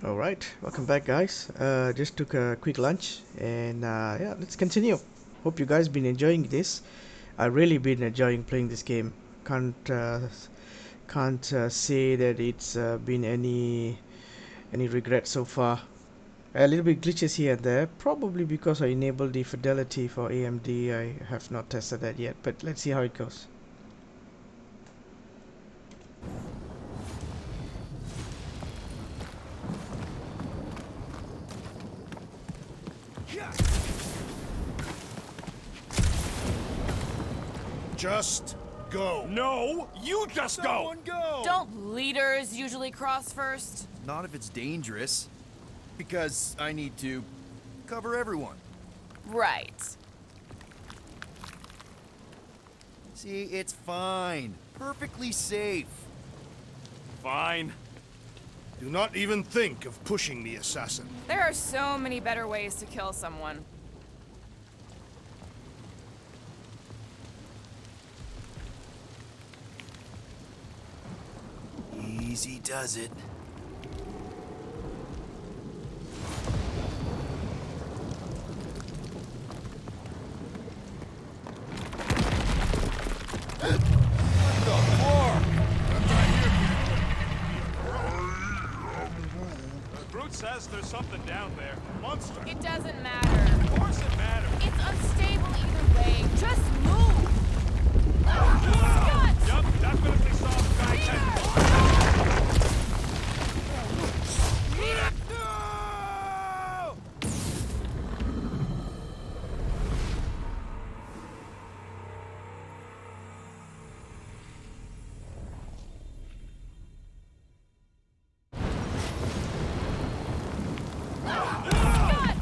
Alright, welcome back guys. Just took a quick lunch and yeah, let's continue. Hope you guys been enjoying this. I really been enjoying playing this game. Can't say that it's been any regret so far. A little bit glitches here and there, probably because I enabled the fidelity for AMD. I have not tested that yet, but let's see how it goes. Just go. No, you just Someone go. Don't leaders usually cross first? Not if it's dangerous. Because I need to cover everyone. Right. See, it's fine. Perfectly safe. Fine. Do not even think of pushing the assassin. There are so many better ways to kill someone. Easy does it. Brute says there's something down there. Monster. It doesn't matter. Of course it matters. It's unstable either way. Just move! Scott! Yup, definitely saw the guy.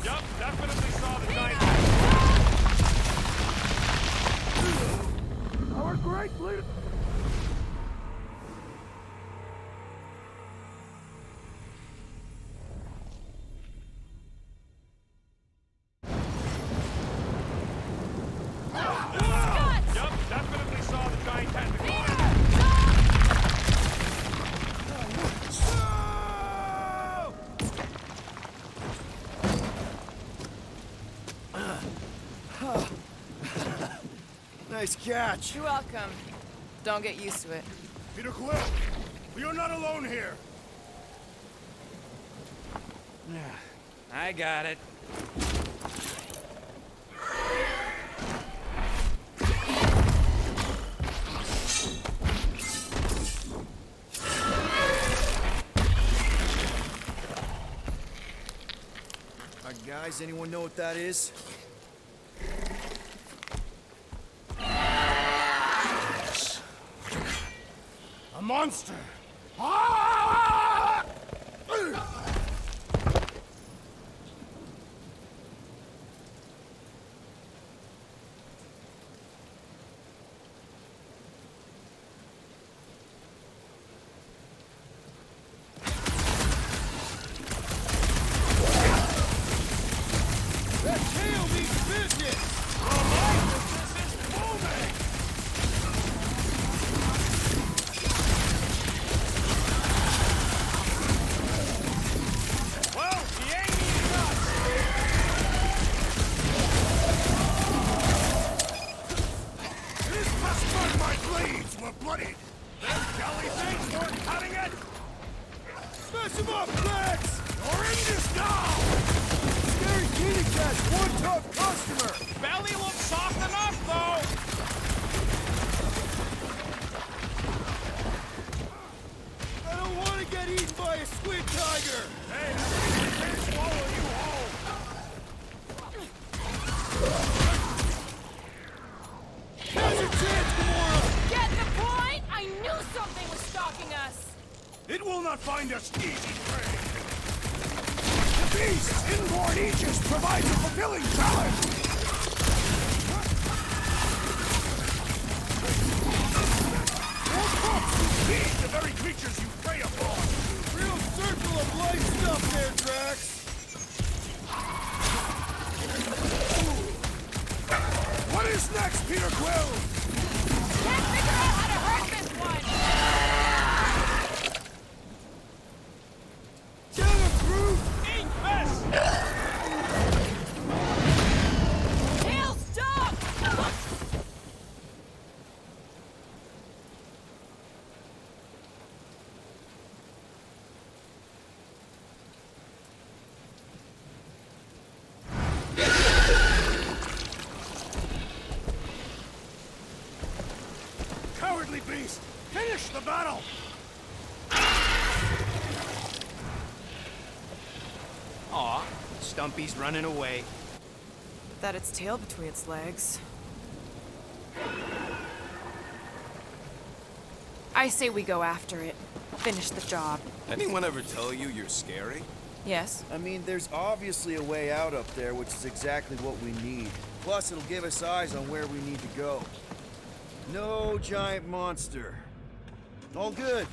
Yup, definitely saw the guy. Our great leader. Yup, definitely saw the giant tentacle. Nice catch. You're welcome. Don't get used to it. Peter Quill, we are not alone here. I got it. Guys, anyone know what that is? A monster. Ah! Well, he ain't eating us. It is past time my blades were bloodied. Them jelly things weren't cutting it. Smash him up, Flex! You're in this now! Scary Kitty Cat's one tough customer. Belly looks soft enough, though. I don't want to get eaten by a squid tiger. Hey, I can't swallow you whole. Now's your chance, Gamora. Get the point? I knew something was stalking us! It will not find us easy prey. The beast's inborn aegis provides a fulfilling challenge. Your crops feed the very creatures you prey upon. Real circle of life stuff there, Drax. What is next, Peter Quill? Can't figure out how to hurt this one! Get him, the battle! Aw, Stumpy's running away. That its tail between its legs. I say we go after it. Finish the job. Anyone ever tell you you're scary? Yes? I mean, there's obviously a way out up there, which is exactly what we need. Plus, it'll give us eyes on where we need to go. No giant monster. All good.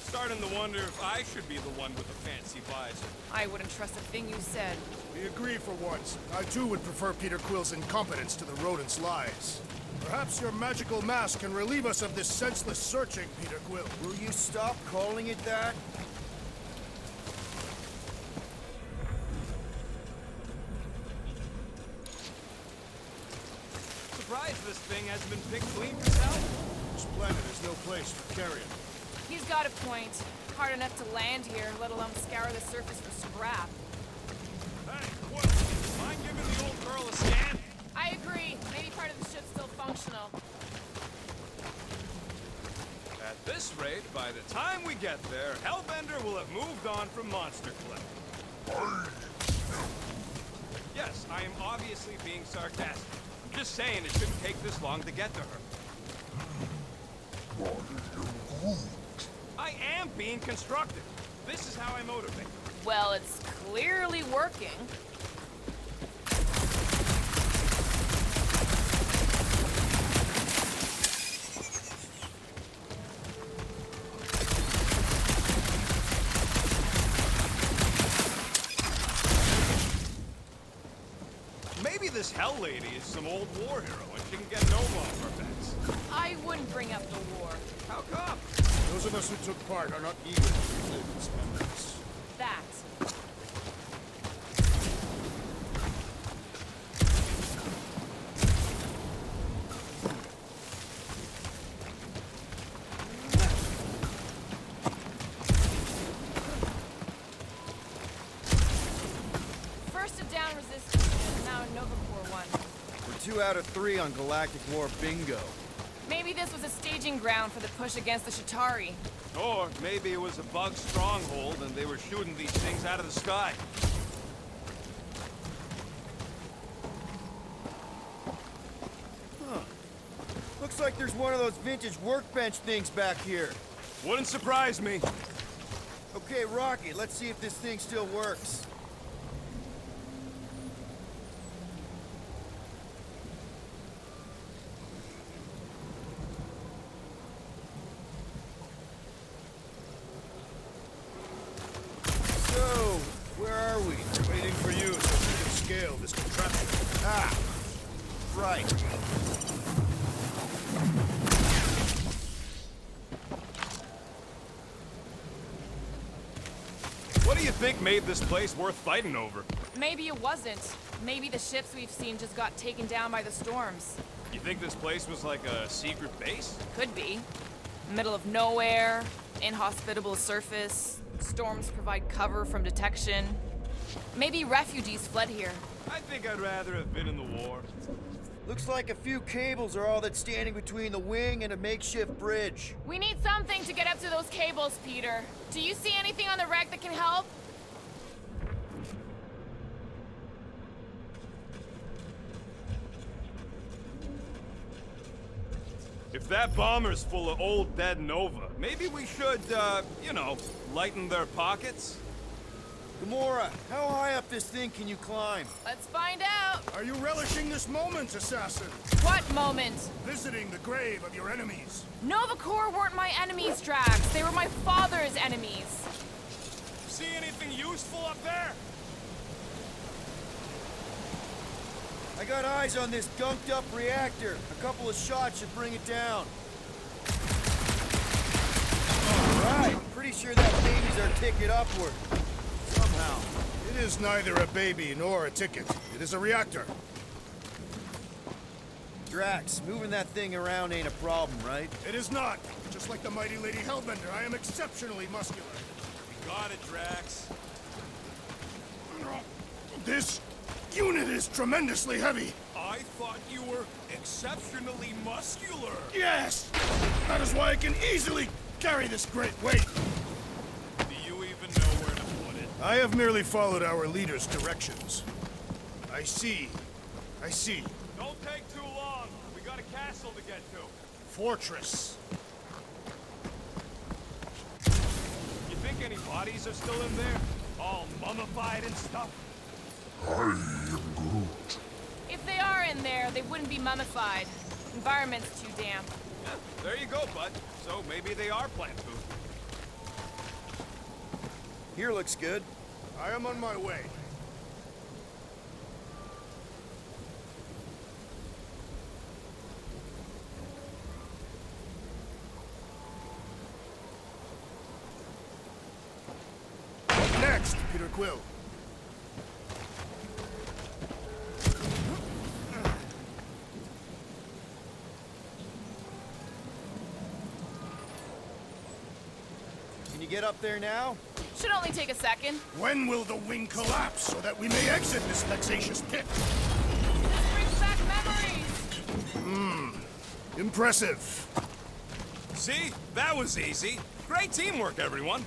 Starting to wonder if I should be the one with the fancy visor. I wouldn't trust a thing you said. We agree for once. I too would prefer Peter Quill's incompetence to the rodent's lies. Perhaps your magical mask can relieve us of this senseless searching, Peter Quill. Will you stop calling it that? Surprised this thing hasn't been picked clean itself. This planet is no place for carrion. He's got a point. Hard enough to land here, let alone scour the surface for scrap. Hey, Quill, mind giving the old girl a scan? I agree. Maybe part of the ship's still functional. At this rate, by the time we get there, Hellbender will have moved on from Monster Cliff. Yes, I am obviously being sarcastic. I'm just saying it shouldn't take this long to get to her. I am being constructive. This is how I motivate. Well, it's clearly working. Maybe this Hell Lady is some old war hero and she can get Nova off our backs. I wouldn't bring up the war. How come? Those of us who took part are not eager to relive its memories. That. First a down resistance, and now a Nova Corps one. We're 2 out of 3 on Galactic War bingo. Maybe this was a staging ground for the push against the Shatari. Or maybe it was a bug stronghold and they were shooting these things out of the sky. Huh. Looks like there's one of those vintage workbench things back here. Wouldn't surprise me. Okay, Rocky, let's see if this thing still works. So, where are we? Waiting for you so we can scale this contraption. Ah, right. What do you think made this place worth fighting over? Maybe it wasn't. Maybe the ships we've seen just got taken down by the storms. You think this place was like a secret base? Could be. Middle of nowhere, inhospitable surface, storms provide cover from detection. Maybe refugees fled here. I think I'd rather have been in the war. Looks like a few cables are all that's standing between the wing and a makeshift bridge. We need something to get up to those cables, Peter. Do you see anything on the wreck that can help? If that bomber's full of old dead Nova, maybe we should, you know, lighten their pockets? Gamora, how high up this thing can you climb? Let's find out. Are you relishing this moment, assassin? What moment? Visiting the grave of your enemies. Nova Corps weren't my enemies, Drax. They were my father's enemies. See anything useful up there? I got eyes on this gunked up reactor. A couple of shots should bring it down. All right, pretty sure that baby's our ticket upward. Somehow. It is neither a baby nor a ticket. It is a reactor. Drax, moving that thing around ain't a problem, right? It is not. Just like the mighty Lady Hellbender, I am exceptionally muscular. Got it, Drax. This unit is tremendously heavy. I thought you were exceptionally muscular. Yes! That is why I can easily carry this great weight. Do you even know where to put it? I have merely followed our leader's directions. I see. Don't take too long. We got a castle to get to. Fortress. You think any bodies are still in there? All mummified and stuff? If they are in there, they wouldn't be mummified. Environment's too damp. Yeah, there you go, bud. So maybe they are plant food. Here looks good. I am on my way. What next, Peter Quill? Can you get up there now? Should only take a second. When will the wing collapse so that we may exit this vexatious pit? This brings back memories. Impressive. See? That was easy. Great teamwork, everyone.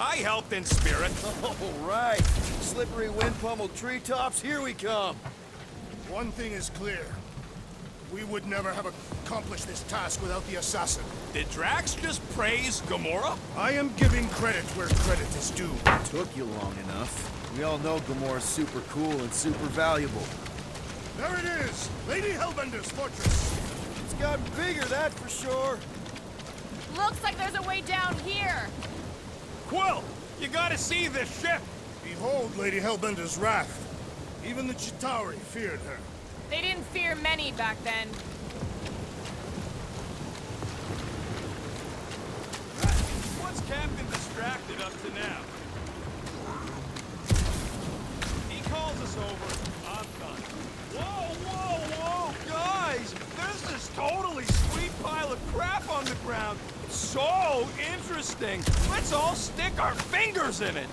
I helped in spirit. All right. Slippery wind-pummeled treetops, here we come. One thing is clear. We would never have accomplished this task without the assassin. Did Drax just praise Gamora? I am giving credit where credit is due. Took you long enough. We all know Gamora's super cool and super valuable. There it is! Lady Hellbender's fortress! It's gotten bigger, that's for sure. Looks like there's a way down here. Quill, you gotta see this ship. Behold Lady Hellbender's wrath. Even the Chitauri feared her. They didn't fear many back then. What's Captain distracted up to now? He calls us over. I'm done. Whoa, guys! There's this totally sweet pile of crap on the ground. It's so interesting. Let's all stick our fingers in it.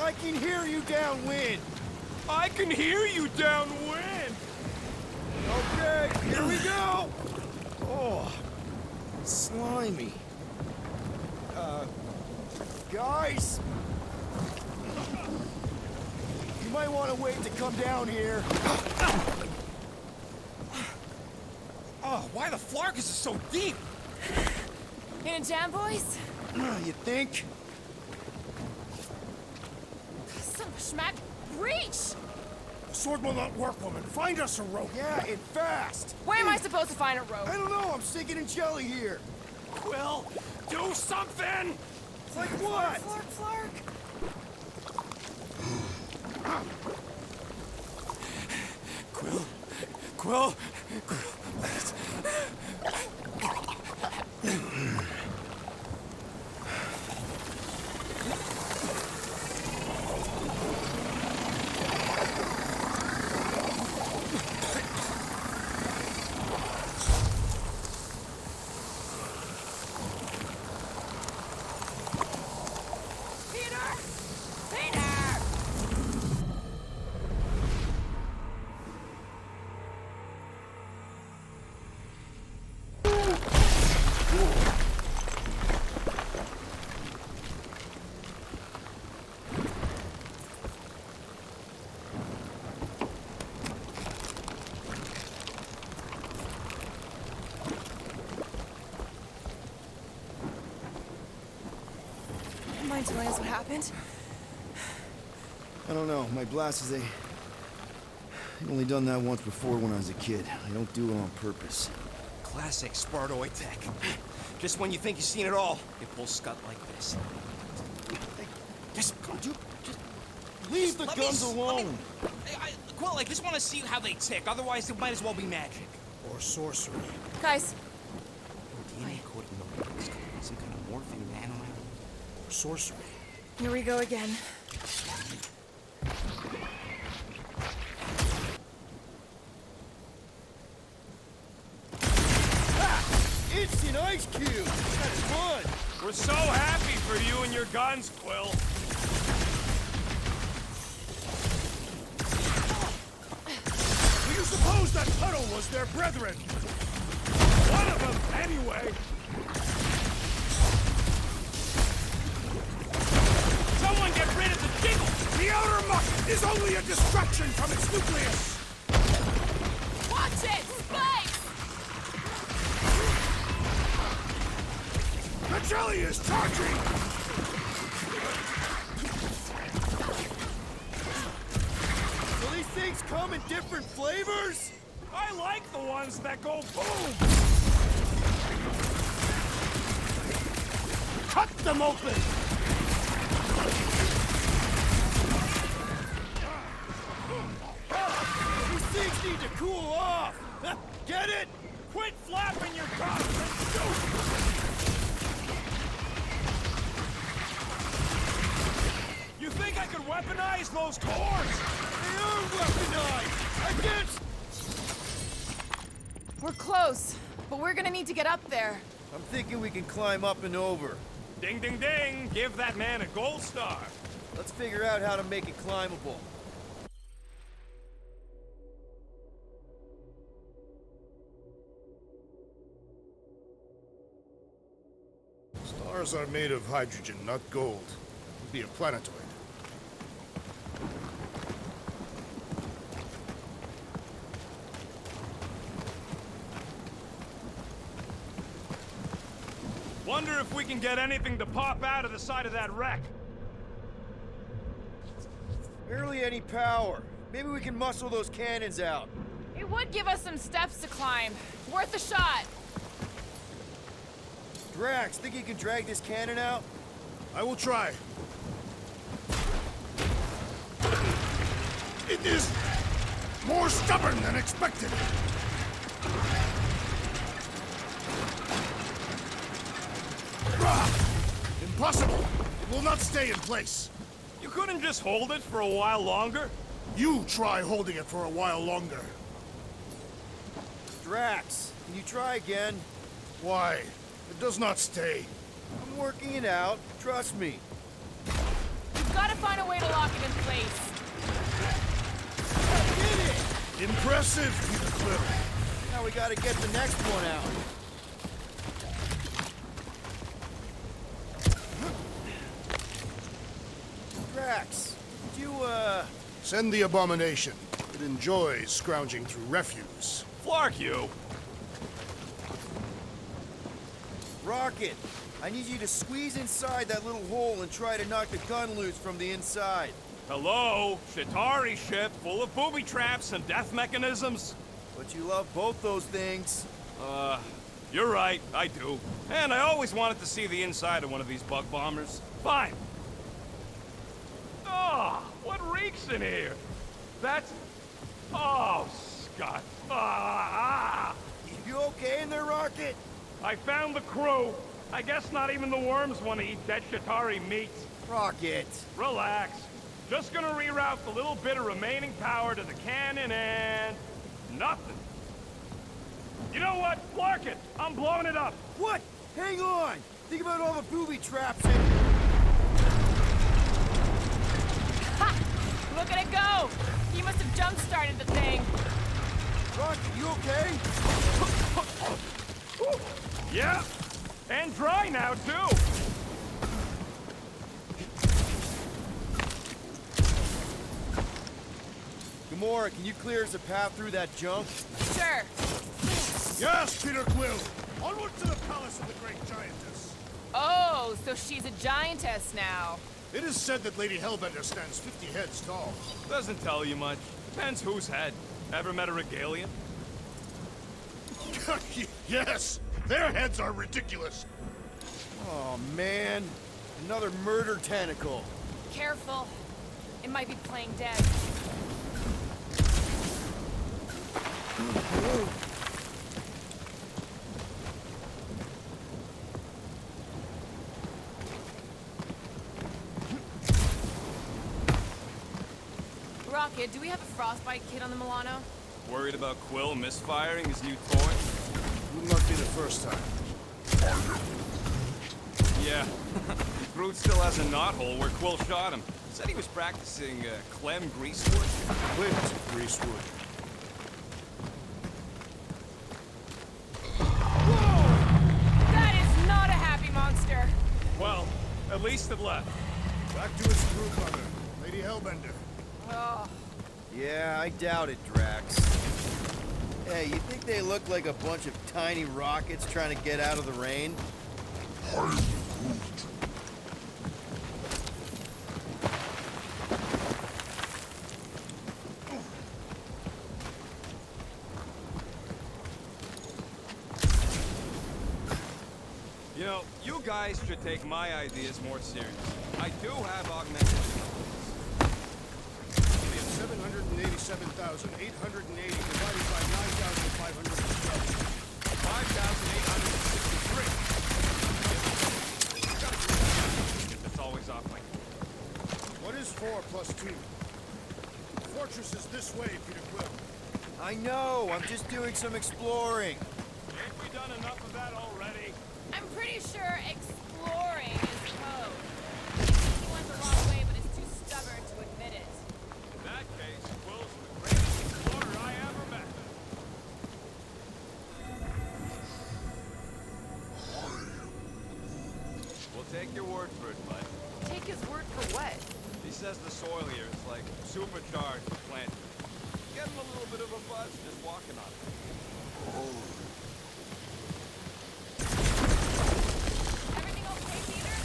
I can hear you downwind. I can hear you downwind. Okay, here we go. Oh, slimy. Guys? You might want to wait to come down here. Oh, why the Flarkus is so deep? In a jam, boys? You think? Son of a schmack. Reach! The sword will not work, woman. Find us a rope. Yeah, and fast. Where am I supposed to find a rope? I don't know, I'm sinking in jelly here. Quill, do something! Like what? Flark. Quill. Mind telling us what happened? I don't know, my blast is I've only done that once before when I was a kid. I don't do it on purpose. Classic Spartoid tech. Just when you think you've seen it all, it pulls scut like this. Just leave the guns alone. Quill, I just want to see how they tick. Otherwise, it might as well be magic. Or sorcery. Guys, DNA coding notebooks. Some kind of morphine nano. Or sorcery. here we go again. It's an ice cube. That's fun. We're so happy for you and your guns, Quill. knows that puddle was their brethren? One of them, anyway. Someone get rid of the jiggle! The outer muck is only a distraction from its nucleus! Watch it! Spike! The jelly is charging! So these things come in different flavors? I like the ones that go boom! Cut them open! These things need to cool off! Get it? Quit flapping your gums and shoot! You think I could weaponize those cores? They are weaponized! Against... We're close, but we're gonna need to get up there. I'm thinking we can climb up and over. Ding, ding, ding! Give that man a gold star! Let's figure out how to make it climbable. Stars are made of hydrogen, not gold. It'd be a planetoid. Wonder if we can get anything to pop out of the side of that wreck. Barely any power. Maybe we can muscle those cannons out. It would give us some steps to climb. Worth a shot. Drax, think you can drag this cannon out? I will try. It is more stubborn than expected. Impossible! It will not stay in place. You couldn't just hold it for a while longer? You try holding it for a while longer. Drax, can you try again? Why? It does not stay. I'm working it out. Trust me. We've got to find a way to lock it in place. I did it! Impressive, Peter Quill. Now we gotta get the next one out. Drax, could you, Send the abomination. It enjoys scrounging through refuse. Flark you! Rocket, I need you to squeeze inside that little hole and try to knock the gun loose from the inside. Hello? Shatari ship full of booby traps and death mechanisms? But you love both those things. You're right, I do. And I always wanted to see the inside of one of these bug bombers. Fine. Oh, what reeks in here? That's... Oh, Scott. You okay in there, Rocket? I found the crew. I guess not even the worms want to eat dead Shatari meat. Rocket. Relax. Just gonna reroute the little bit of remaining power to the cannon and... nothing. You know what? Flark it! I'm blowing it up! What? Hang on! Think about all the booby traps and... Ha! Look at it go! He must have jump-started the thing. Rocket, you okay? Yeah! And dry now, too! Gamora, can you clear us a path through that junk? Sure. Yes, Peter Quill! Onward to the palace of the great giantess! Oh, so she's a giantess now. It is said that Lady Hellbender stands 50 heads tall. Doesn't tell you much. Depends whose head. Ever met a regalian? Yes! Their heads are ridiculous! Oh, man. Another murder tentacle. Careful. It might be playing dead. Rocket, do we have a frostbite kit on the Milano? Worried about Quill misfiring his new toy? Will not be the first time. Yeah. Groot still has a knothole where Quill shot him. Said he was practicing Clem Greasewood. Clint Greasewood. At least it left. Back to its crew, brother. Lady Hellbender. Oh, Yeah, I doubt it, Drax. Hey, you think they look like a bunch of tiny rockets trying to get out of the rain? You know, you guys should take my ideas more seriously. I do have augmented. 787,880 divided by 9,512. 5,863. It's always off like. What is 4 plus 2? The fortress is this way, Peter Quill. I know, I'm just doing some exploring. Ain't we done enough of that already? I'm pretty sure exploring is code. He went the wrong way, but is too stubborn to admit it. In that case, Quill's the greatest explorer I ever met. We'll take your word for it, bud. Take his word for what? He says the soil here is like supercharged with planting. Getting a little bit of a buzz just walking on it. Everything okay, Peter?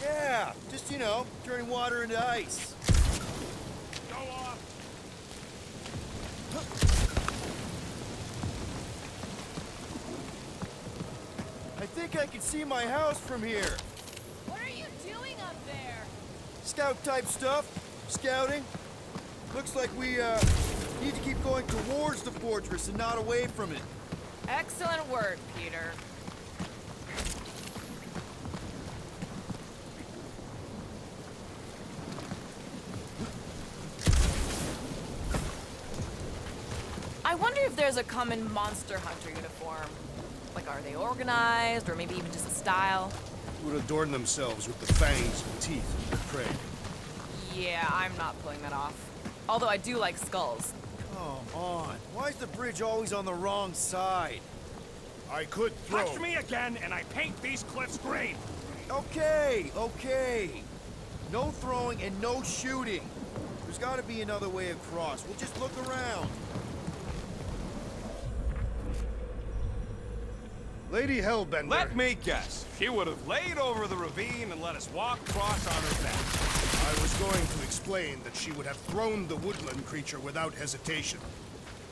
Yeah, just, you know, turning water into ice. Go off. I think I can see my house from here. What are you doing up there? Scout type stuff. Scouting. Looks like we, need to keep going towards the fortress and not away from it. Excellent word, Peter. I wonder if there's a common monster hunter uniform. Like, are they organized, or maybe even just a style? Would adorn themselves with the fangs and teeth of their prey. Yeah, I'm not pulling that off. Although I do like skulls. Come on. Why is the bridge always on the wrong side? I could throw. Touch me again, and I paint these cliffs green. Okay, okay. No throwing and no shooting. There's gotta be another way across. We'll just look around. Lady Hellbender. Let me guess. She would have laid over the ravine and let us walk across on her back. I was going to explain that she would have thrown the woodland creature without hesitation.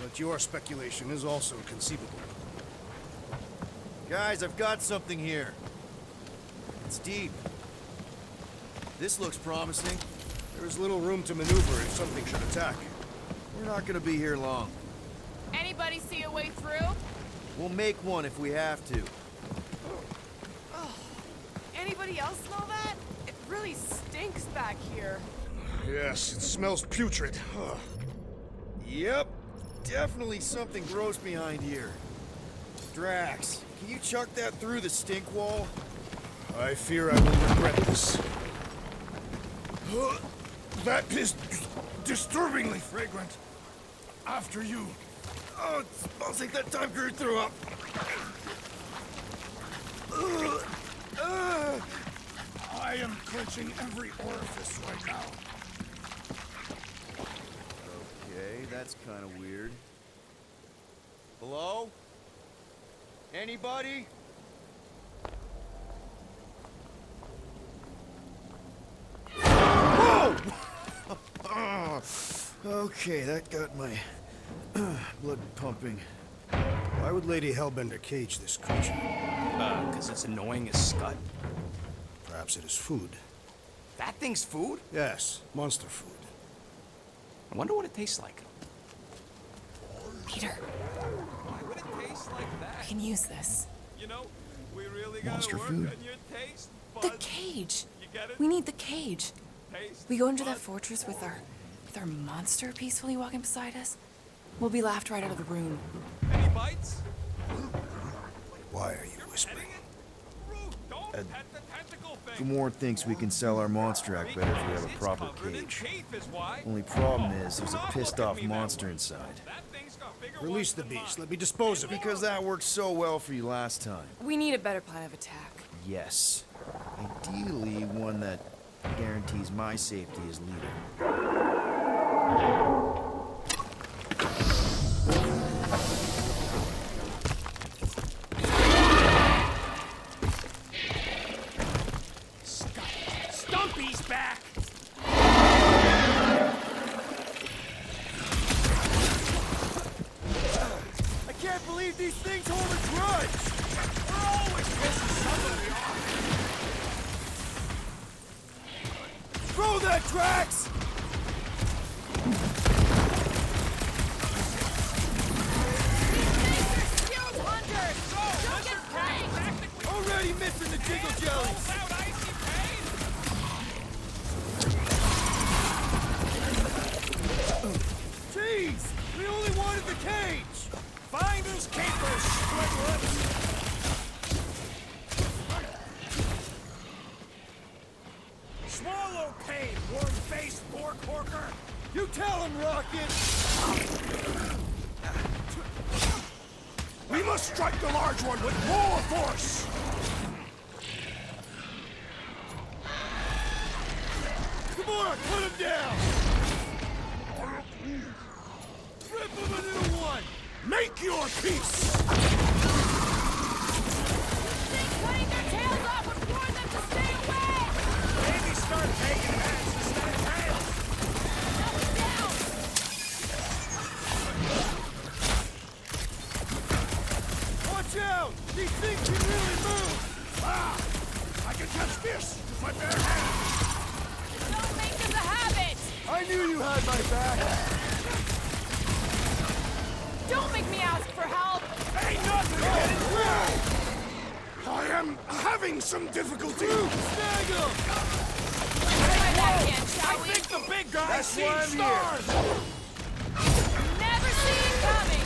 But your speculation is also conceivable. Guys, I've got something here. It's deep. This looks promising. There is little room to maneuver if something should attack. We're not gonna be here long. Anybody see a way through? We'll make one if we have to. Anybody else smell that? It really stinks back here. Yes, it smells putrid. Ugh. Yep. Definitely something gross behind here. Drax, can you chuck that through the stink wall? I fear I will regret this. That is disturbingly fragrant. After you. Oh, it smells like that time Drew threw up. I am clenching every orifice right now. Okay, that's kind of weird. Hello? Anybody? Whoa! Okay, that got my blood pumping. Why would Lady Hellbender cage this creature? Because it's annoying as scud. Perhaps it is food. That thing's food? Yes, monster food. I wonder what it tastes like. Peter, Why would it taste like I that? can use this. You know, we really gotta Monster work food. on your taste The buds. cage. You get it? We need the cage. Taste We go into that buds. fortress with our monster peacefully walking beside us. We'll be laughed right out of the room. Any bites? Why are you whispering? Petting it? Rude, don't pet the tentacle thing. Gamorn thinks we can sell our monster act better if we have a It's proper covered in cage. teeth is why. Only problem Oh, is there's do a not pissed look at off me that monster way. inside. That thing's got bigger Release ones the than beast. mine. Let me dispose of it. Because that worked so well for you last time. We need a better plan of attack. Yes. Ideally, one that guarantees my safety as leader. Stumpy's back! I can't believe these things hold a grudge! We're always pissing somebody off! Throw that, Drax! Shield hunters! Don't get pranked! Already missing the jiggle jellies! Out icy pain! Jeez! We only wanted the cage! Finders keepers, split lips! Swallow pain, worm-faced pork horker! You tell him, Rocket! We must strike the large one with more force! Come on, put him down! Rip him a new one! Make your peace! Think cutting their tails off would warn them to stay away! Maybe start taking heads instead of tails! Down! Watch out! These things can really move! Ah! I can catch this with my bare hands! Don't make this a habit! I knew you had my back! Don't make me ask for help! Ain't nothing getting through! I am having some difficulty! Snag him! Try that again, shall I we? think the big guy That's sees why I'm here. stars! Never see it coming!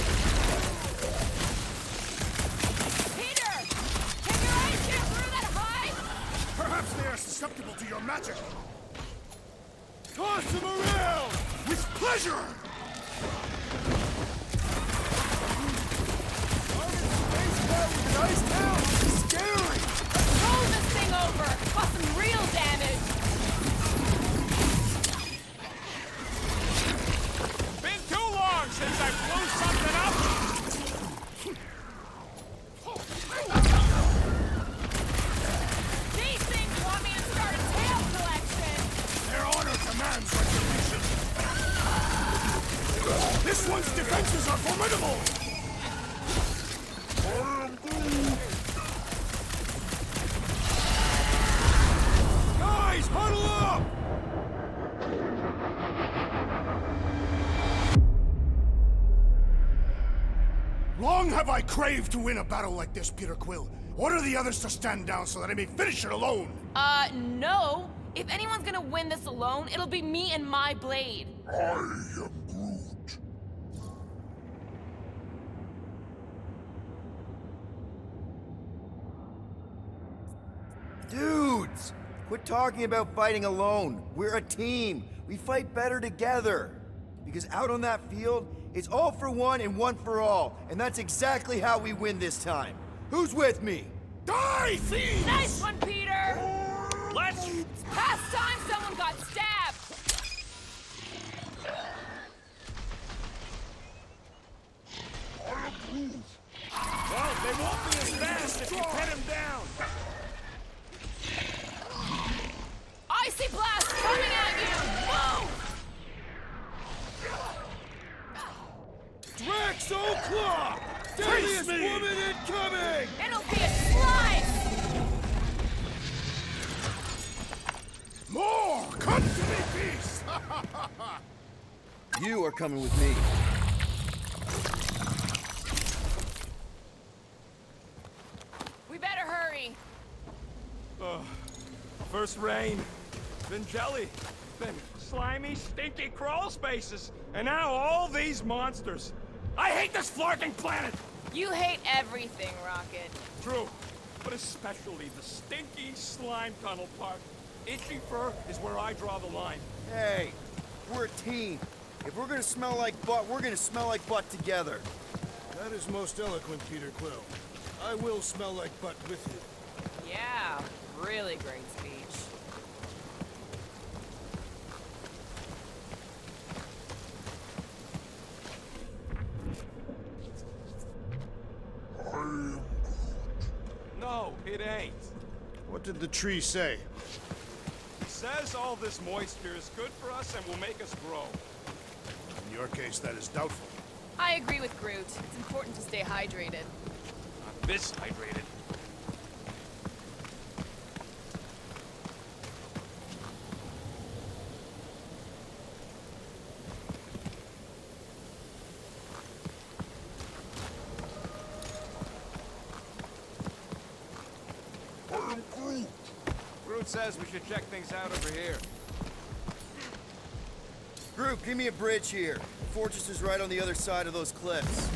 Peter! Can your eyes get through that hide? Perhaps they are susceptible to your magic. Toss him around! With pleasure! Nice town! Scary! Roll this thing over! Cause some real damage! Been too long since I blew something up! These things want me to start a tail collection! Their honor demands retribution. This one's defenses are formidable! Guys, huddle up! Long have I craved to win a battle like this, Peter Quill. Order the others to stand down so that I may finish it alone. No. If anyone's gonna win this alone, it'll be me and my blade. I am Groot. Dudes! Quit talking about fighting alone. We're a team. We fight better together. Because out on that field, it's all for one and one for all. And that's exactly how we win this time. Who's with me? Die, thieves! Nice one, Peter! Let's... It's past time someone got stabbed! Well, they won't be as fast if you pin him down! Icy blast coming at you! Move! Draxo Claw! Deadliest me! woman incoming! It'll be a slice! More! Come to me, beast! You are coming with me. We better hurry. First rain, then jelly, then slimy, stinky crawl spaces, and now all these monsters. I hate this flirting planet! You hate everything, Rocket. True, but especially the stinky slime tunnel part. Itchy fur is where I draw the line. Hey, we're a team. If we're gonna smell like butt, we're gonna smell like butt together. That is most eloquent, Peter Quill. I will smell like butt with you. Yeah, really great speech. No, it ain't. What did the tree say? It says all this moisture is good for us and will make us grow. In your case, that is doubtful. I agree with Groot. It's important to stay hydrated. Not mishydrated. Groot says we should check things out over here. Group, give me a bridge here. The fortress is right on the other side of those cliffs.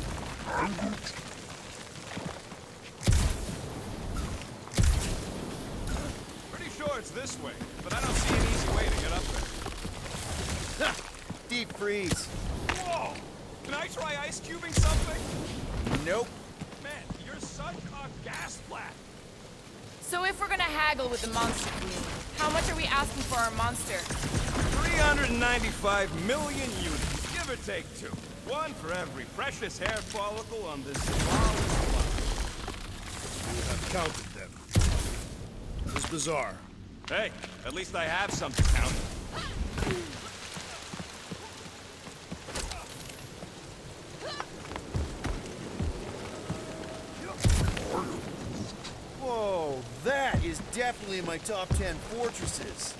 Pretty sure it's this way, but I don't see an easy way to get up there. Ha! Deep freeze. Whoa! Can I try ice cubing something? Nope. Man, you're such a gas flat. So if we're gonna haggle with the monster queen, how much are we asking for our monster? 395 million units, give or take 2. One for every precious hair follicle on this flawless planet. You have counted them. It is bizarre. Hey, at least I have some to count. Whoa, that is definitely in my top 10 fortresses.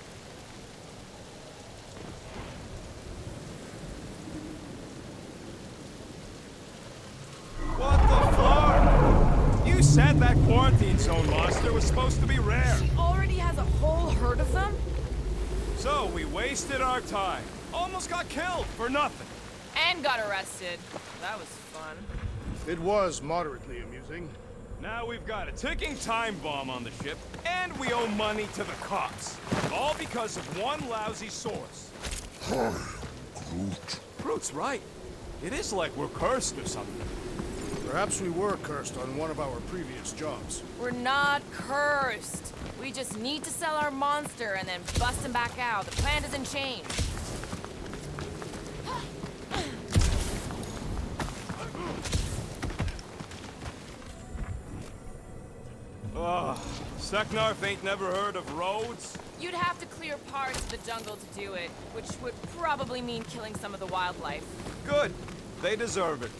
What the fuck? You said that quarantine zone monster was supposed to be rare. She already has a whole herd of them? So we wasted our time. Almost got killed for nothing. And got arrested. That was fun. It was moderately amusing. Now we've got a ticking time bomb on the ship, and we owe money to the cops. All because of one lousy source. Groot's right. It is like we're cursed or something. Perhaps we were cursed on one of our previous jobs. We're not cursed. We just need to sell our monster and then bust him back out. The plan doesn't change. Ugh. Seknarf ain't never heard of roads? You'd have to clear parts of the jungle to do it, which would probably mean killing some of the wildlife. Good. They deserve it.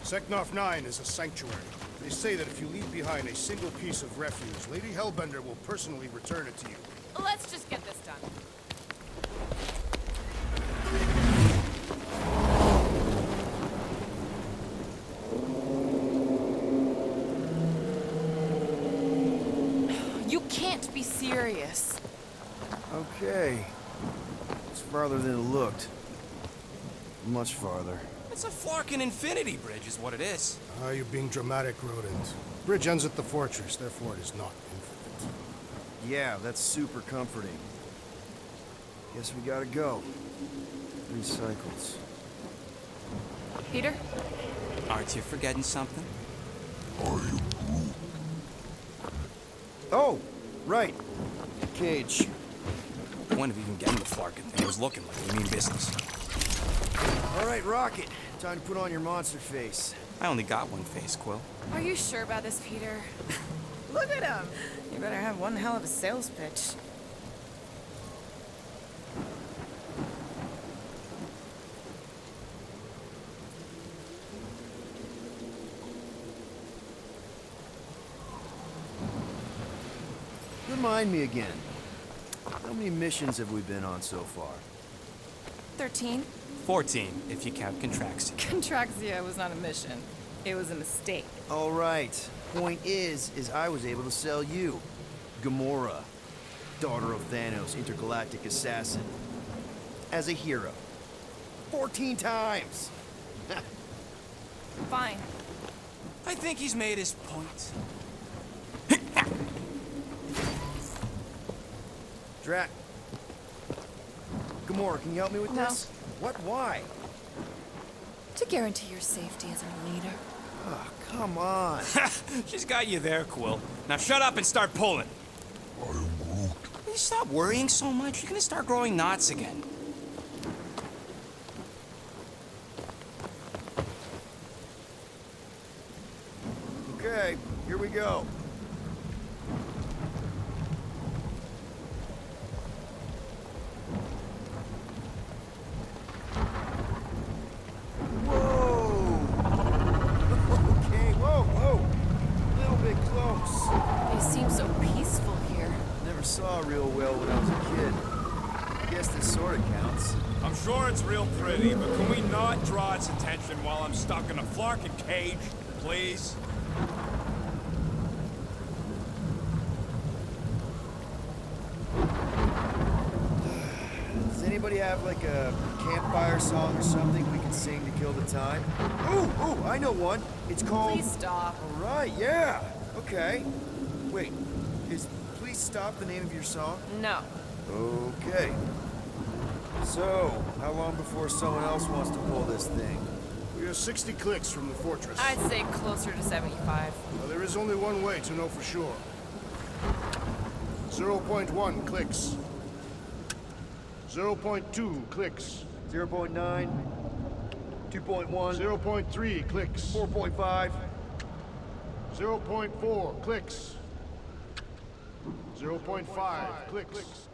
Seknarf 9 is a sanctuary. They say that if you leave behind a single piece of refuse, Lady Hellbender will personally return it to you. Let's just get this done. You can't be serious. Okay. It's farther than it looked. Much farther. It's a flarkin' infinity bridge is what it is. Ah, you're being dramatic, Rodent. Bridge ends at the fortress, therefore it is not infinite. Yeah, that's super comforting. Guess we gotta go. 3 cycles. Peter? Aren't you forgetting something? Oh, right. Cage. When have you been getting the flarkin' thing? It was looking like we mean business. All right, Rocket. Time to put on your monster face. I only got one face, Quill. Are you sure about this, Peter? Look at him. You better have one hell of a sales pitch. Remind me again. How many missions have we been on so far? 13? 14, if you count Contraxia. Contraxia was not a mission. It was a mistake. All right. Point is I was able to sell you. Gamora, daughter of Thanos, intergalactic assassin. As a hero. 14 times! Fine. I think he's made his point. Drac. Gamora, can you help me with No. this? What? Why? To guarantee your safety as a leader. Oh, come on. She's got you there, Quill. Now shut up and start pulling. you stop worrying so much? You're gonna start growing knots again. Okay, here we go. Whoa! Okay, whoa! A little bit close. It seems so peaceful here. Never saw real well when I was a kid. I guess this sort of counts. I'm sure it's real pretty, but can we not draw its attention while I'm stuck in a flarkin' cage, please? Does anybody have like a campfire song or something we can sing to kill the time? Ooh, I know one. It's called... Please stop. All right, yeah. Okay. Wait, is Please Stop the name of your song? No. Okay. So, how long before someone else wants to pull this thing? We are 60 clicks from the fortress. I'd say closer to 75. Well, there is only one way to know for sure. 0.1 clicks. 0.2 clicks. 0.9, 2.1, 0.3 clicks. 4.5. 0.4 clicks. 0.5 clicks.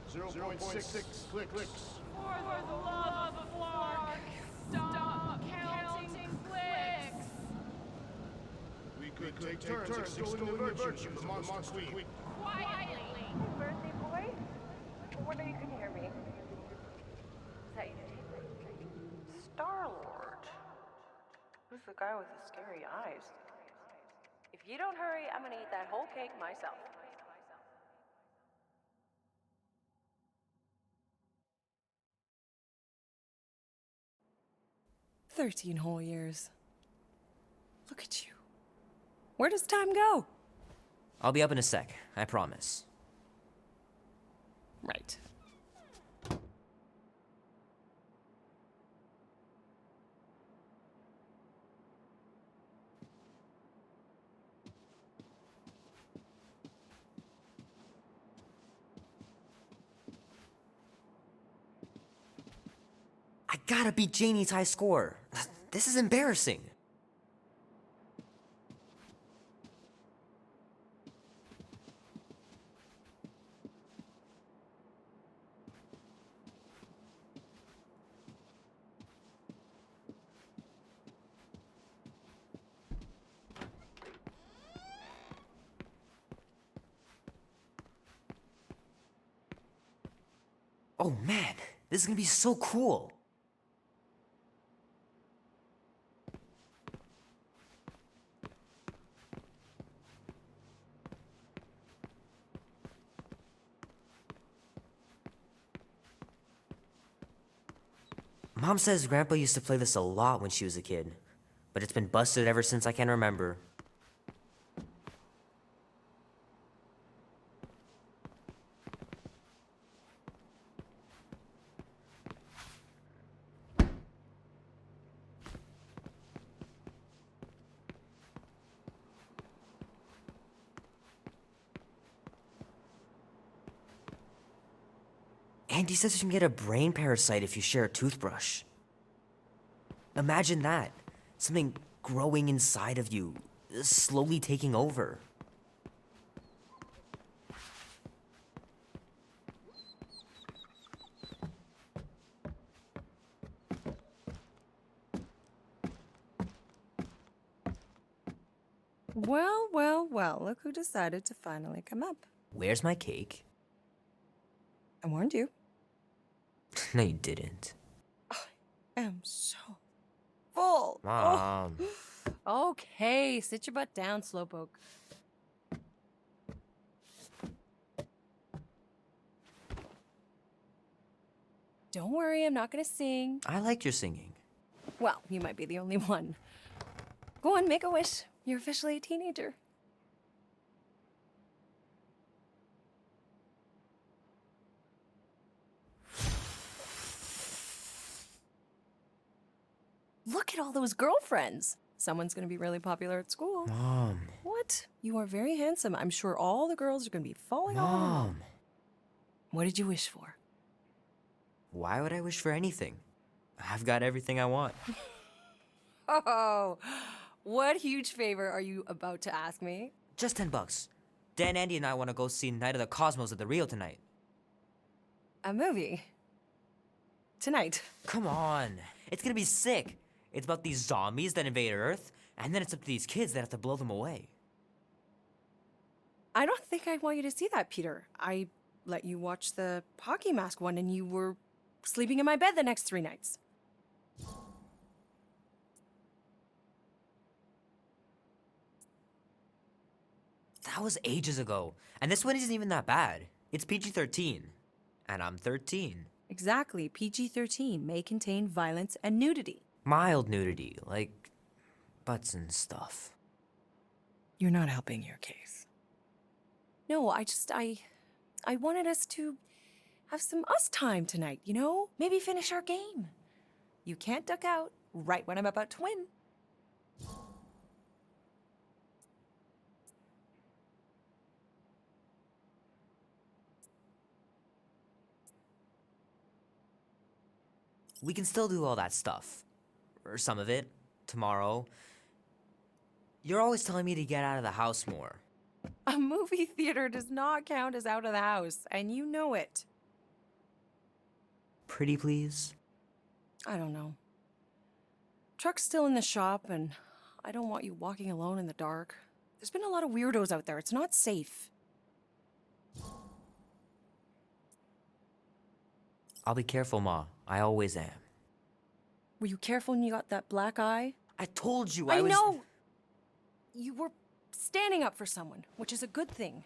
0.6 clicks. For the love of Flark, stop counting clicks. We could take turns extolling the virtues of the monster queen. Quietly. Birthday boy? Wonder you can hear me. Is that you? Star-Lord. Who's the guy with the scary eyes? If you don't hurry, I'm gonna eat that whole cake myself. "13 whole years. Look at you. Where does time go?" I'll be up in a sec, I promise. Right. I gotta beat Janie's high score. This is embarrassing. Oh man, this is gonna be so cool. Mom says Grandpa used to play this a lot when she was a kid, but it's been busted ever since I can remember. Andy says you can get a brain parasite if you share a toothbrush. Imagine that. Something growing inside of you, slowly taking over. Well, look who decided to finally come up. Where's my cake? I warned you. No, you didn't. I am so full. Mom. Oh. Okay, sit your butt down, Slowpoke. Don't worry, I'm not gonna sing. I liked your singing. Well, you might be the only one. Go on, make a wish. You're officially a teenager. Look at all those girlfriends. Someone's gonna be really popular at school. Mom. What? But you are very handsome. I'm sure all the girls are going to be falling all over you. Mom, What did you wish for? why would I wish for anything? I've got everything I want. Oh, what huge favor are you about to ask me? Just $10. Dan, Andy, and I want to go see Night of the Cosmos at the Rio tonight. A movie? Tonight? Come on. It's gonna be sick. It's about these zombies that invade Earth, and then it's up to these kids that have to blow them away. I don't think I want you to see that, Peter. I let you watch the hockey mask one and you were sleeping in my bed the next 3 nights. That was ages ago. And this one isn't even that bad. It's PG-13. And I'm 13. Exactly. PG-13 may contain violence and nudity. Mild nudity, like butts and stuff. You're not helping your case. No, I wanted us to have some us time tonight, you know? Maybe finish our game. You can't duck out right when I'm about to win. We can still do all that stuff. Or some of it. Tomorrow. You're always telling me to get out of the house more. A movie theater does not count as out of the house, and you know it. Pretty please? I don't know. Truck's still in the shop, and I don't want you walking alone in the dark. There's been a lot of weirdos out there. It's not safe. I'll be careful, Ma. I always am. Were you careful when you got that black eye? I told you I was... know! You were standing up for someone, which is a good thing.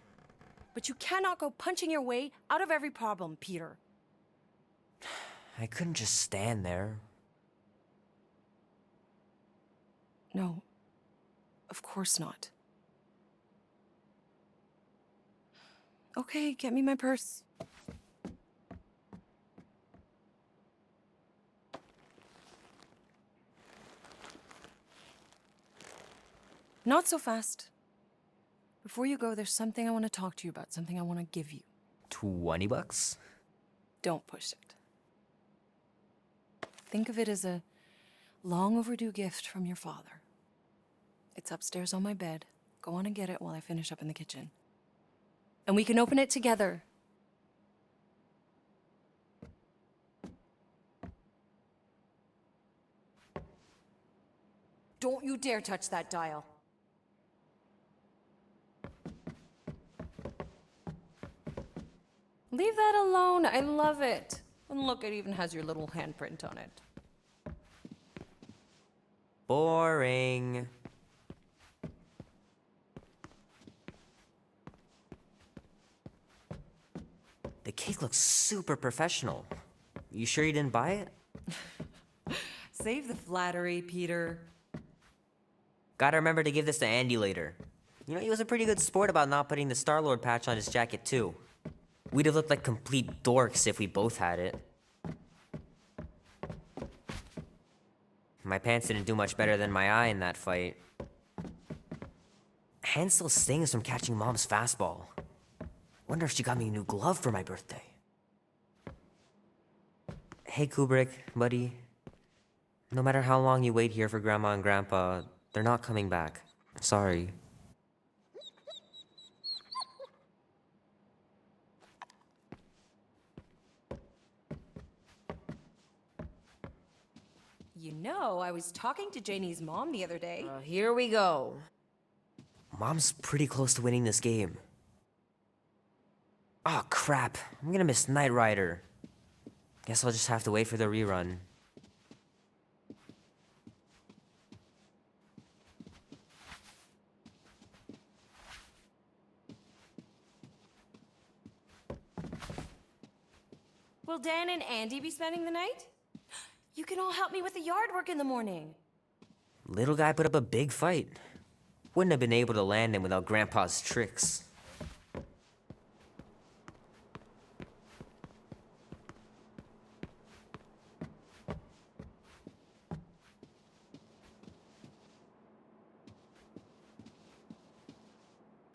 But you cannot go punching your way out of every problem, Peter. I couldn't just stand there. No. Of course not. Okay, get me my purse. Not so fast. Before you go, there's something I want to talk to you about, something I want to give you. $20? Don't push it. Think of it as a long overdue gift from your father. It's upstairs on my bed. Go on and get it while I finish up in the kitchen. And we can open it together. Don't you dare touch that dial. Leave that alone. I love it. And look, it even has your little handprint on it. Boring. The cake looks super professional. You sure you didn't buy it? Save the flattery, Peter. Gotta remember to give this to Andy later. You know, he was a pretty good sport about not putting the Star-Lord patch on his jacket, too. We'd have looked like complete dorks if we both had it. My pants didn't do much better than my eye in that fight. Hand still stings from catching Mom's fastball. Wonder if she got me a new glove for my birthday. Hey, Kubrick, buddy. No matter how long you wait here for Grandma and Grandpa, they're not coming back. Sorry. You know, I was talking to Janie's mom the other day. Here we go. Mom's pretty close to winning this game. Oh, crap. I'm gonna miss Knight Rider. Guess I'll just have to wait for the rerun. Will Dan and Andy be spending the night? You can all help me with the yard work in the morning. Little guy put up a big fight. Wouldn't have been able to land him without Grandpa's tricks.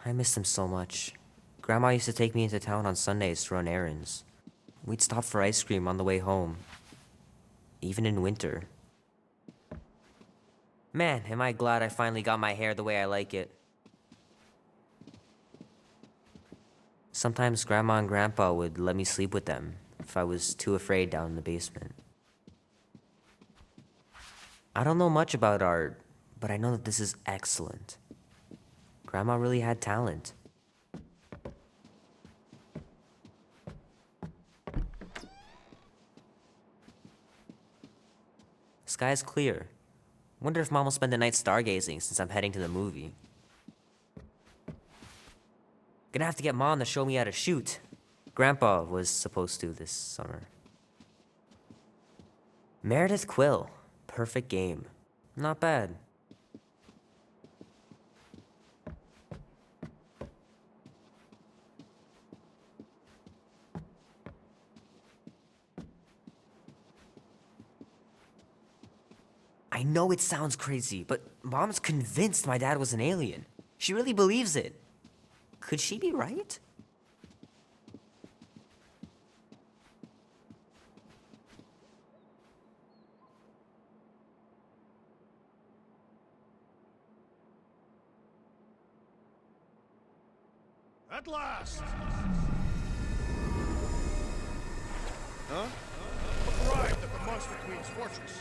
I miss them so much. Grandma used to take me into town on Sundays to run errands. We'd stop for ice cream on the way home. Even in winter. Man, am I glad I finally got my hair the way I like it. Sometimes Grandma and Grandpa would let me sleep with them if I was too afraid down in the basement. I don't know much about art, but I know that this is excellent. Grandma really had talent. Sky's clear. Wonder if Mom will spend the night stargazing since I'm heading to the movie. Gonna have to get Mom to show me how to shoot. Grandpa was supposed to this summer. Meredith Quill. Perfect game. Not bad. I know it sounds crazy, but Mom's convinced my dad was an alien. She really believes it. Could she be right? At last! Huh? Arrived at the Monster Queen's fortress.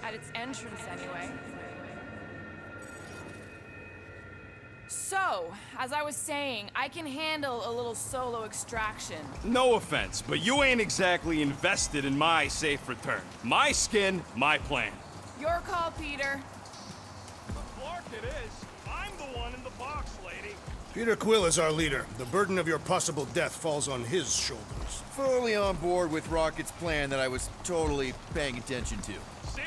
At its entrance, anyway. So, as I was saying, I can handle a little solo extraction. No offense, but you ain't exactly invested in my safe return. My skin, my plan. Your call, Peter. Clark it is. I'm the one in the box, lady. Peter Quill is our leader. The burden of your possible death falls on his shoulders. Fully on board with Rocket's plan that I was totally paying attention to. See?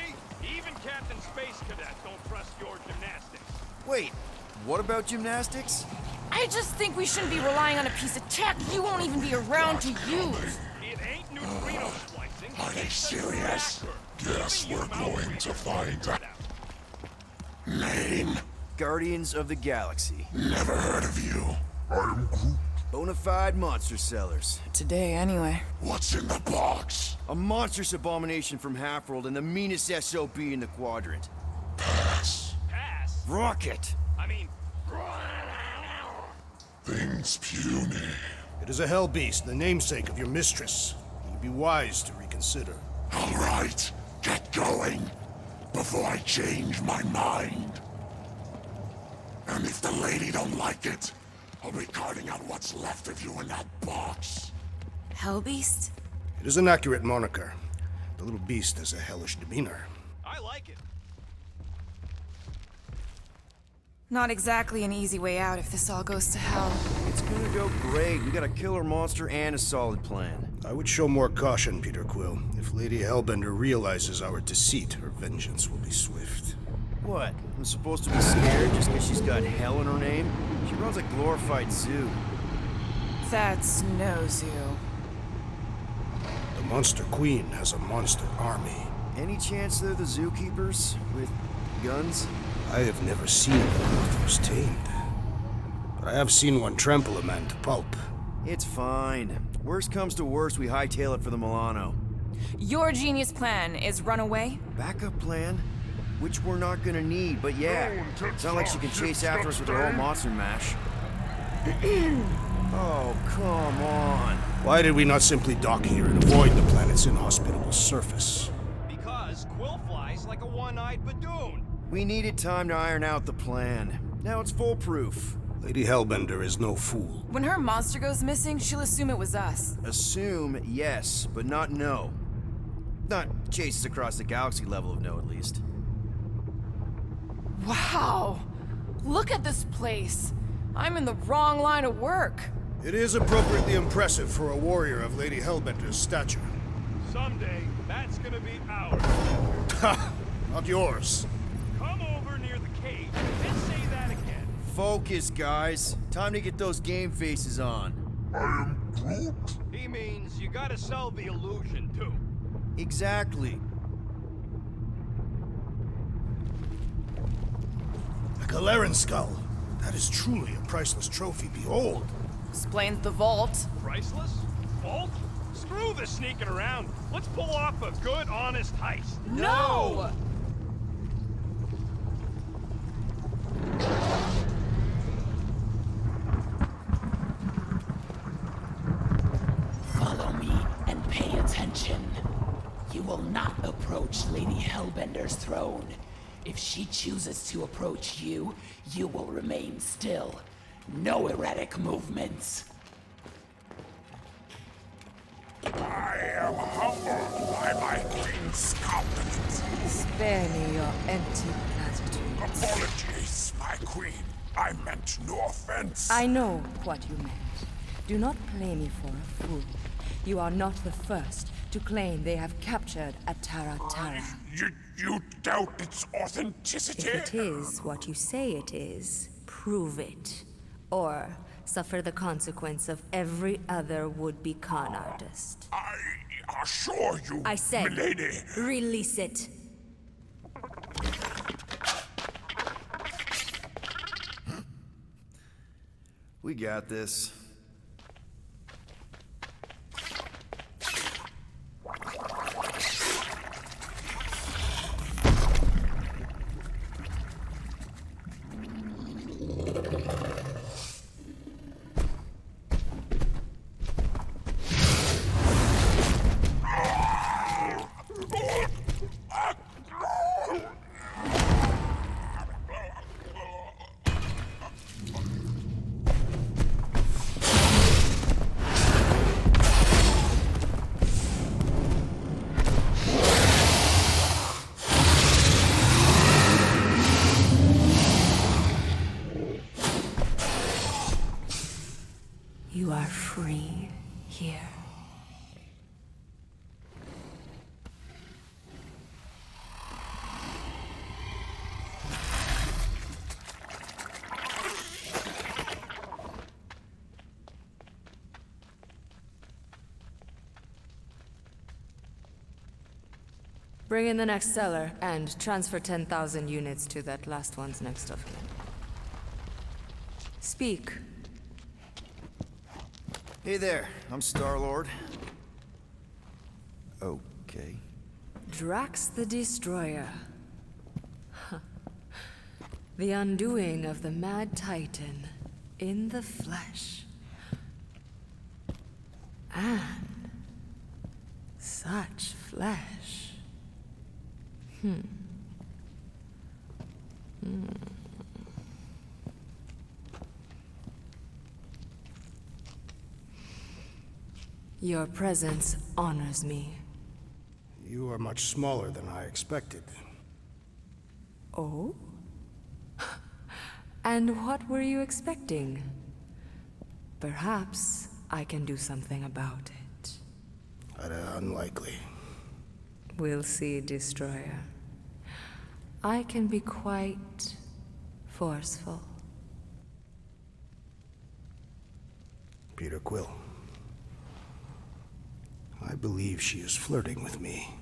Even Captain Space Cadet don't trust your gymnastics. Wait, what about gymnastics? I just think we shouldn't be relying on a piece of tech you won't even be around to use. It ain't neutrino splicing. Are they serious? Guess we're going to find out. Name? Guardians of the Galaxy. Never heard of you. I'm Groot. Bonafide monster sellers. Today, anyway. What's in the box? A monstrous abomination from Half-World and the meanest SOB in the quadrant. Pass. Pass? Rocket! I mean... Things puny. It is a hell beast, the namesake of your mistress. You'd be wise to reconsider. All right, get going before I change my mind. And if the lady don't like it, I'll be carting out what's left of you in that box. Hellbeast? It is an accurate moniker. The little beast has a hellish demeanor. I like it. Not exactly an easy way out if this all goes to hell. It's gonna go great. We got a killer monster and a solid plan. I would show more caution, Peter Quill. If Lady Hellbender realizes our deceit, her vengeance will be swift. What? I'm supposed to be scared just because she's got hell in her name? She runs a glorified zoo. That's no zoo. The Monster Queen has a monster army. Any chance they're the zookeepers? With guns? I have never seen Lothars tamed. But I have seen one trample a man to pulp. It's fine. Worst comes to worst, we hightail it for the Milano. Your genius plan is run away? Backup plan? Which we're not gonna need, but yeah. It's not like she can chase after us with her whole monster mash. Oh, come on. Why did we not simply dock here and avoid the planet's inhospitable surface? Because Quill flies like a one-eyed badoon. We needed time to iron out the plan. Now it's foolproof. Lady Hellbender is no fool. When her monster goes missing, she'll assume it was us. Assume, yes, but not no. Not chases across the galaxy level of no, at least. Wow! Look at this place! I'm in the wrong line of work. It is appropriately impressive for a warrior of Lady Hellbender's stature. Someday, that's gonna be ours. Ha! Not yours. Come over near the cave and say that again. Focus, guys. Time to get those game faces on. I am Groot. He means you gotta sell the illusion, too. Exactly. A Galeran skull. That is truly a priceless trophy. Behold! Explains the vault. Priceless? Vault? Screw the sneaking around. Let's pull off a good, honest heist. No! Follow me and pay attention. You will not approach Lady Hellbender's throne. If she chooses to approach you, you will remain still. No erratic movements. I am humbled by my queen's compliment. Spare me your empty platitudes. Apologies, my queen. I meant no offense. I know what you meant. Do not play me for a fool. You are not the first to claim they have captured a Tara. You doubt its authenticity? If it is what you say it is, prove it. Or suffer the consequence of every other would-be con artist. I assure you, I said, milady. Release it. We got this. You are free here. Bring in the next seller and transfer 10,000 units to that last one's next of kin. Speak. Hey there, I'm Star-Lord. Okay. Drax the Destroyer. The undoing of the Mad Titan in the flesh. And such flesh. Your presence honors me. You are much smaller than I expected. Oh? And what were you expecting? Perhaps I can do something about it. Unlikely. We'll see, Destroyer. I can be quite forceful. Peter Quill. I believe she is flirting with me.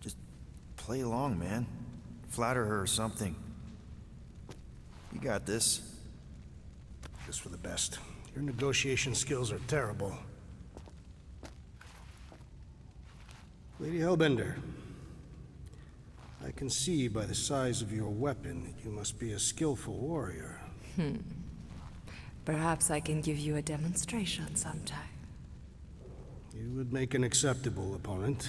Just play along, man. Flatter her or something. You got this. Just for the best. Your negotiation skills are terrible. Lady Hellbender, I can see by the size of your weapon that you must be a skillful warrior. Perhaps I can give you a demonstration sometime. You would make an acceptable opponent.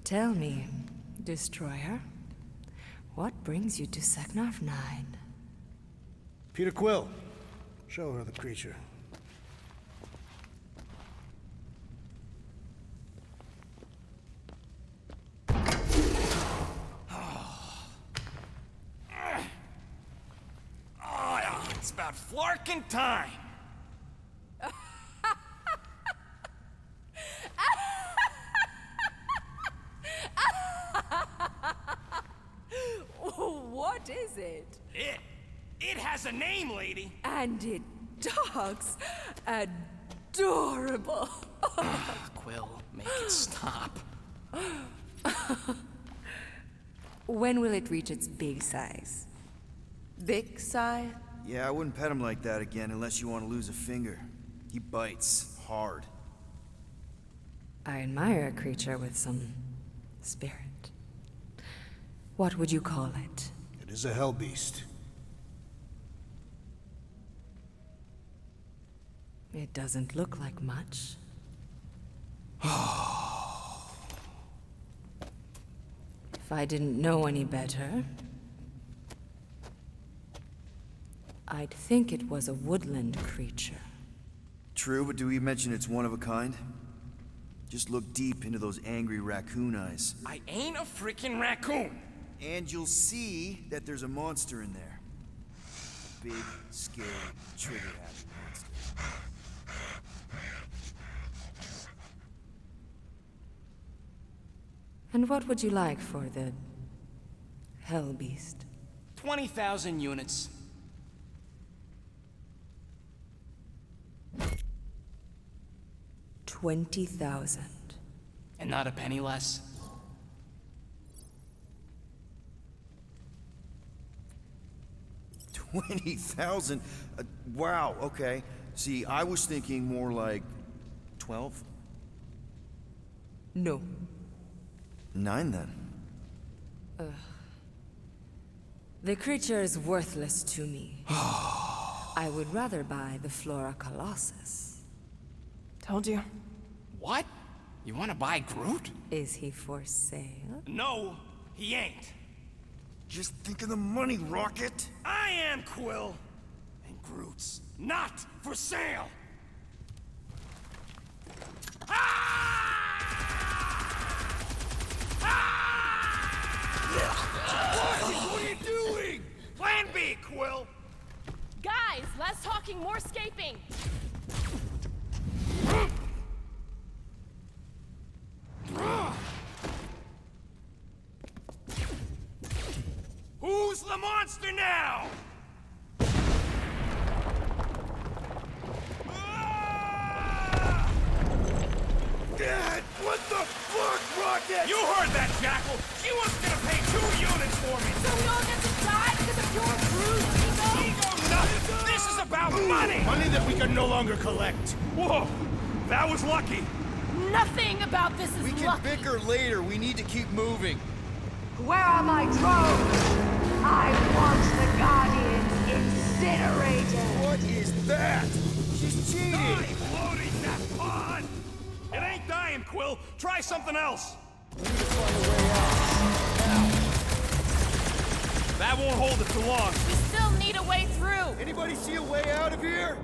Tell me, Destroyer, what brings you to Seknarf 9? Peter Quill, show her the creature. It's about flarkin' time. What is it? It has a name, lady. And it talks adorable. Quill, make it stop. When will it reach its big size? Big size? Yeah, I wouldn't pet him like that again unless you want to lose a finger. He bites hard. I admire a creature with some spirit. What would you call it? It is a hell beast. It doesn't look like much. If I didn't know any better, I'd think it was a woodland creature. True, but do we mention it's one of a kind? Just look deep into those angry raccoon eyes. I ain't a freaking raccoon! And you'll see that there's a monster in there. A big, scary, trigger-happy monster. And what would you like for the hell beast? 20,000 units. $20,000. And not a penny less. $20,000? Wow, okay. See, I was thinking more like 12? No. 9 then. The creature is worthless to me. I would rather buy the Flora Colossus. Told you. What? You want to buy Groot? Is he for sale? No, he ain't. Just think of the money, Rocket! I am Quill. And Groot's not for sale. What are you doing? Plan B, Quill. Guys, less talking, more escaping. Who's the monster now? Dad, what the fuck, Rocket? You heard that, Jackal. She wasn't gonna pay 2 units for me. So we all get to die because of your bruised ego? Ego nothing. This is about money. Money that we can no longer collect. Whoa, that was lucky. Nothing about this is We can lucky. bicker later. We need to keep moving. Where are my drones? I want the Guardians incinerated. What is that? She's cheating. I'm loading that pod. It ain't dying, Quill. Try something else. We need to find a way out. That won't hold it too long. We still need a way through. Anybody see a way out of here?